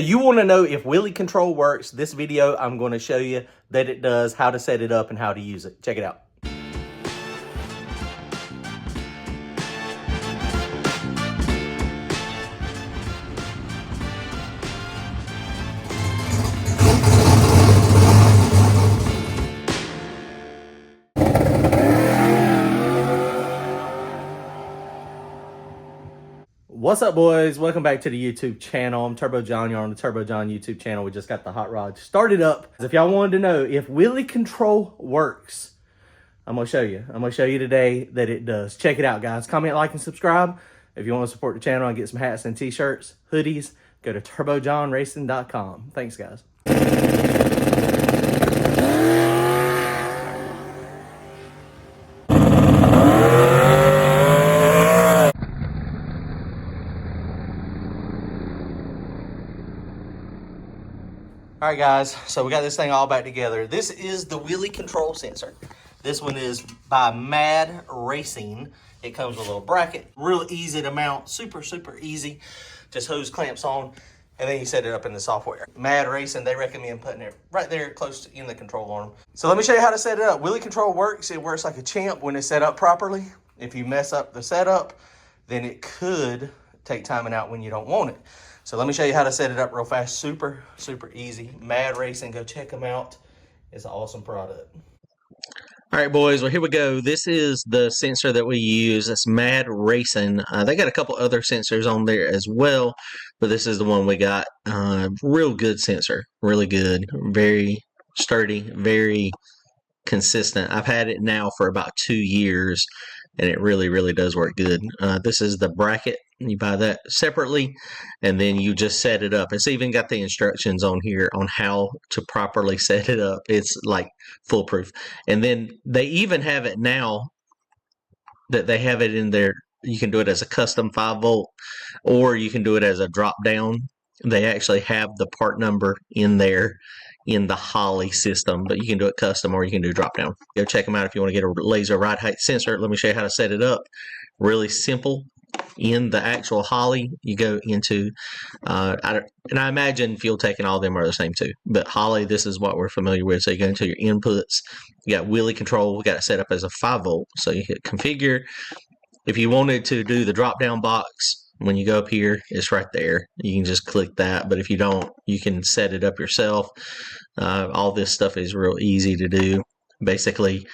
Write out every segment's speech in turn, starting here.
you want to know if wheelie control works, this video I'm going to show you that it does, how to set it up, and how to use it. Check it out. What's up, boys? Welcome back to the YouTube channel. I'm Turbo John. You're on the Turbo John YouTube channel. We just got the hot rod started up. If y'all wanted to know if wheelie control works, I'm going to show you. I'm going to show you today that it does. Check it out, guys. Comment, like, and subscribe. If you want to support the channel and get some hats and t-shirts, hoodies, go to turbojohnracing.com. Thanks, guys. All right, guys, so we got this thing all back together. This is the wheelie control sensor. This one is by Mad Racing. It comes with a little bracket, real easy to mount, super easy. Just hose clamps on, and then you set it up in the software. Mad Racing, they recommend putting it right there close to in the control arm. So let me show you how to set it up. Wheelie control works. It works like a champ when it's set up properly. If you mess up the setup, then it could take timing out when you don't want it. So let me show you how to set it up real fast. Super easy. Mad Racing, go check them out. It's an awesome product. All right, boys, well, here we go. This is the sensor that we use. It's Mad Racing. They got a couple other sensors on there as well, but this is the one we got. Real good sensor, really good, very sturdy, very consistent. I've had it now for about 2 years, and it really does work good. This is the bracket. You buy that separately, and then you just set it up. It's even got the instructions on here on how to properly set it up. It's like foolproof. And then they even have it now that they have it in there. You can do it as a custom 5-volt, or you can do it as a drop down. They actually have the part number in there in the Holley system, but you can do it custom or you can do drop down. Go check them out if you want to get a laser ride height sensor. Let me show you how to set it up. Really simple. In the actual Holley, you go into, and I imagine fuel tech and all of them are the same too, but Holley, this is what we're familiar with. So you go into your inputs, you got wheelie control, we got it set up as a 5-volt. So you hit configure. If you wanted to do the drop down box, when you go up here, it's right there. You can just click that, but if you don't, you can set it up yourself. All this stuff is real easy to do. Basically,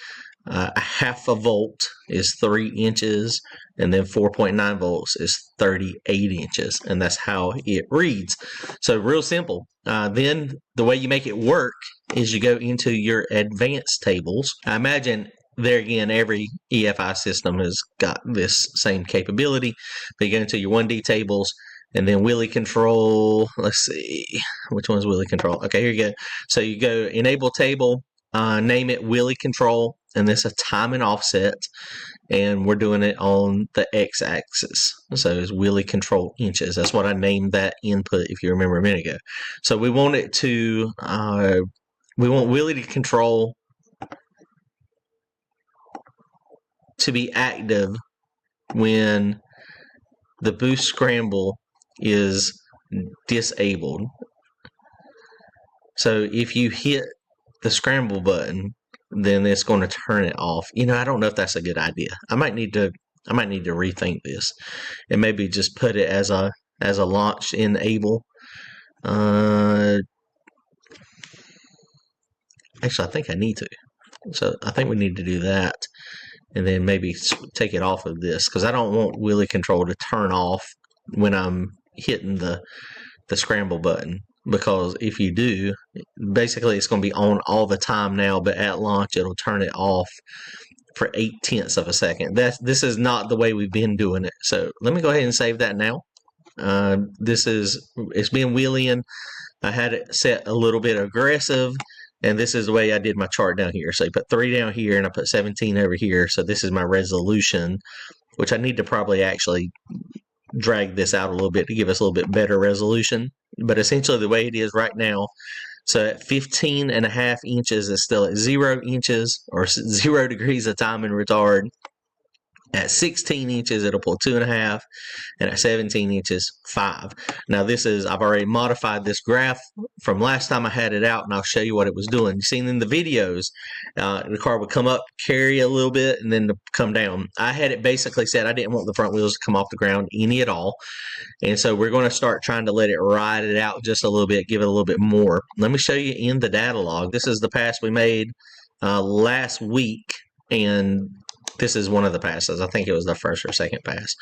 a 1/2 volt is 3 inches, and then 4.9 volts is 38 inches, and that's how it reads. So real simple. Then the way you make it work is you go into your advanced tables. I imagine there again, every EFI system has got this same capability. But you go into your 1D tables, and then wheelie control. Let's see, which one's wheelie control? Okay, here you go. So you go enable table, name it wheelie control, and this is a time and offset, and we're doing it on the x-axis. So it's wheelie control inches. That's what I named that input, if you remember a minute ago. So we want it to, we want wheelie to control to be active when the boost scramble is disabled. So if you hit the scramble button, then it's going to turn it off. You know, I don't know if that's a good idea. I might need to rethink this and maybe just put it as a launch enable. Actually, I think I need to. So I think we need to do that, and then maybe take it off of this, because I don't want wheelie control to turn off when I'm hitting the scramble button. Because if you do, basically it's going to be on all the time now, but at launch it'll turn it off for 0.8 of a second. This is not the way we've been doing it. So let me go ahead and save that now. It's been wheeling. I had it set a little bit aggressive, and this is the way I did my chart down here. So you put 3 down here, and I put 17 over here. So this is my resolution, which I need to probably actually drag this out a little bit to give us a little bit better resolution. But essentially the way it is right now, so at 15.5 inches is still at 0 inches or 0 degrees of time in retard. At 16 inches, it'll pull 2.5, and at 17 inches, 5. Now this is, I've already modified this graph from last time I had it out, and I'll show you what it was doing. You've seen in the videos, the car would come up, carry a little bit, and then come down. I had it basically said I didn't want the front wheels to come off the ground any at all. And so we're going to start trying to let it ride it out just a little bit, give it a little bit more. Let me show you in the data log. This is the pass we made last week, and this is one of the passes. I think it was the first or second pass.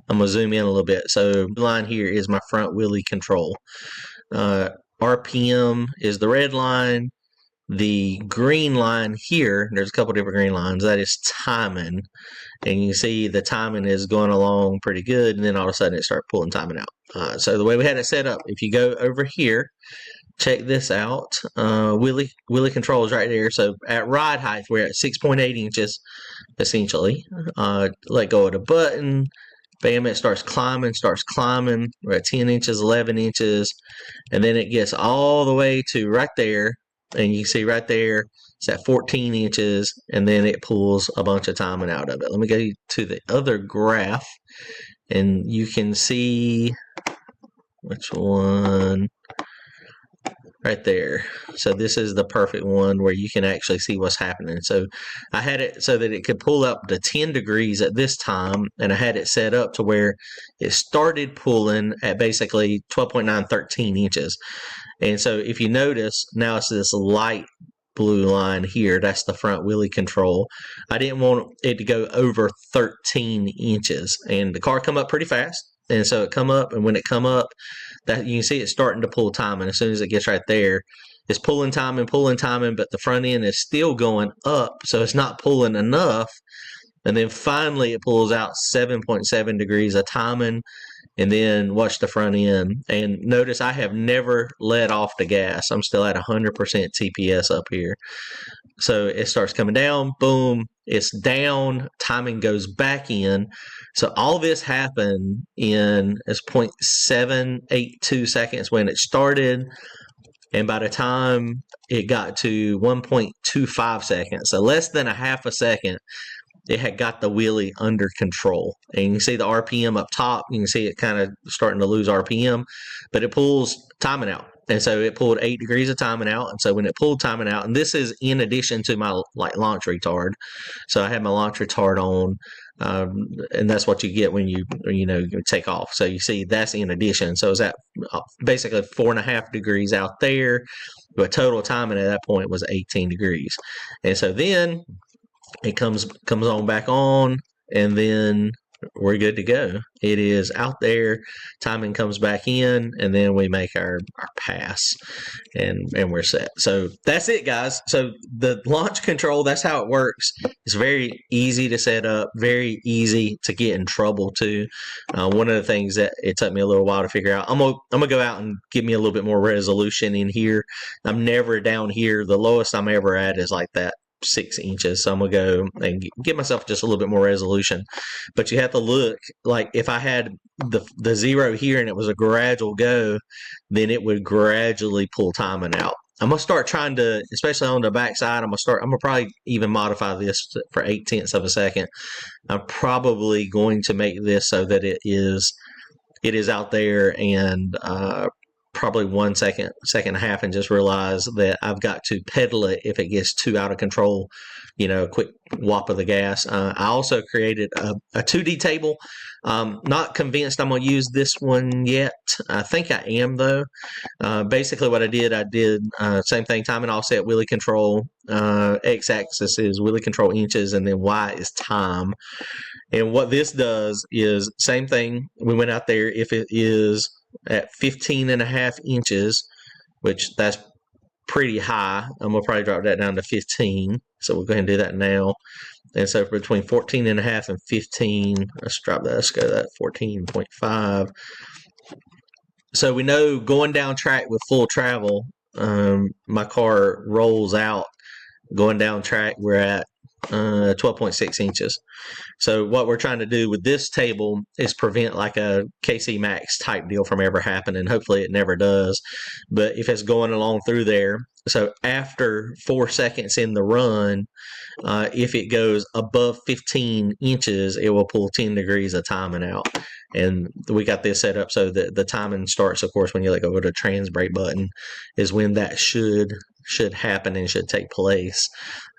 I'm going to zoom in a little bit. So the line here is my front wheelie control. RPM is the red line. The green line here, there's a couple different green lines, that is timing. And you see the timing is going along pretty good, and then all of a sudden it starts pulling timing out. So the way we had it set up, if you go over here, check this out. Wheelie control is right there. So at ride height, we're at 6.8 inches, essentially. Let go of the button. Bam, it starts climbing. We're at 10 inches, 11 inches. And then it gets all the way to right there. And you can see right there, it's at 14 inches. And then it pulls a bunch of timing out of it. Let me go to the other graph. And you can see which one. Right there. So this is the perfect one where you can actually see what's happening. So I had it so that it could pull up to 10 degrees at this time, and I had it set up to where it started pulling at basically 12.9, 13 inches. And so if you notice, now it's this light blue line here. That's the front wheelie control. I didn't want it to go over 13 inches. And the car come up pretty fast. And so it come up, and when it come up, that you can see it's starting to pull timing. As soon as it gets right there, it's pulling timing, but the front end is still going up, so it's not pulling enough. And then finally it pulls out 7.7 degrees of timing, and then watch the front end. And notice I have never let off the gas. I'm still at 100% TPS up here. So it starts coming down, boom, it's down, timing goes back in. So all this happened in 0.782 seconds when it started, and by the time it got to 1.25 seconds, so less than a half a second, it had got the wheelie under control. And you can see the RPM up top. You can see it kind of starting to lose RPM, but it pulls timing out. And so it pulled 8 degrees of timing out. And so when it pulled timing out, and this is in addition to my launch retard. So I had my launch retard on, and that's what you get when you take off. So you see that's in addition. So it's at basically 4.5 degrees out there, but total timing at that point was 18 degrees. And so then it comes on back on, and then we're good to go. It is out there, timing comes back in, and then we make our pass, and we're set. So that's it, guys. So the launch control, that's how it works. It's very easy to set up, very easy to get in trouble too. One of the things that it took me a little while to figure out, I'm gonna go out and give me a little bit more resolution in here. I'm never down here. The lowest I'm ever at is like that 6 inches. So I'm gonna go and give myself just a little bit more resolution. But you have to look, like if I had the 0 here and it was a gradual go, then it would gradually pull timing out. I'm gonna start trying to, especially on the backside, I'm gonna probably even modify this for 0.8 of a second. I'm probably going to make this so that it is out there, and probably 1 second and a half, and just realize that I've got to pedal it if it gets too out of control, a quick whop of the gas. I also created a 2D table. Not convinced I'm going to use this one yet. I think I am, though. Basically what I did same thing, time and offset, wheelie control. X-axis is wheelie control inches, and then Y is time. And what this does is same thing. We went out there, if it is at 15.5 inches, which that's pretty high. I'm going to probably drop that down to 15. So we'll go ahead and do that now. And so between 14.5 and 15, let's go to that 14.5. So we know going down track with full travel, my car rolls out. Going down track, we're at 12.6 inches. So what we're trying to do with this table is prevent like a KC Max type deal from ever happening. Hopefully it never does. But if it's going along through there, so after 4 seconds in the run, if it goes above 15 inches, it will pull 10 degrees of timing out. And we got this set up so that the timing starts, of course, when you let go of the trans brake button is when that should happen and should take place.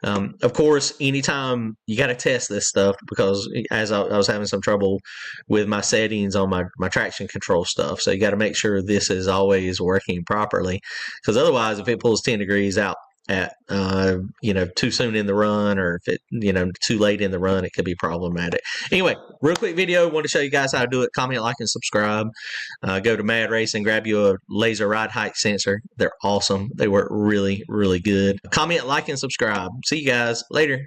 Of course, anytime you got to test this stuff, because as I was having some trouble with my settings on my traction control stuff, so you got to make sure this is always working properly, because otherwise if it pulls 10 degrees out at too soon in the run, or if it too late in the run, it could be problematic. Anyway, real quick video, want to show you guys how to do it. Comment, like, and subscribe. Go to Mad Racing, grab you a laser ride height sensor. They're awesome. They work really, really good. Comment, like, and subscribe. See you guys later.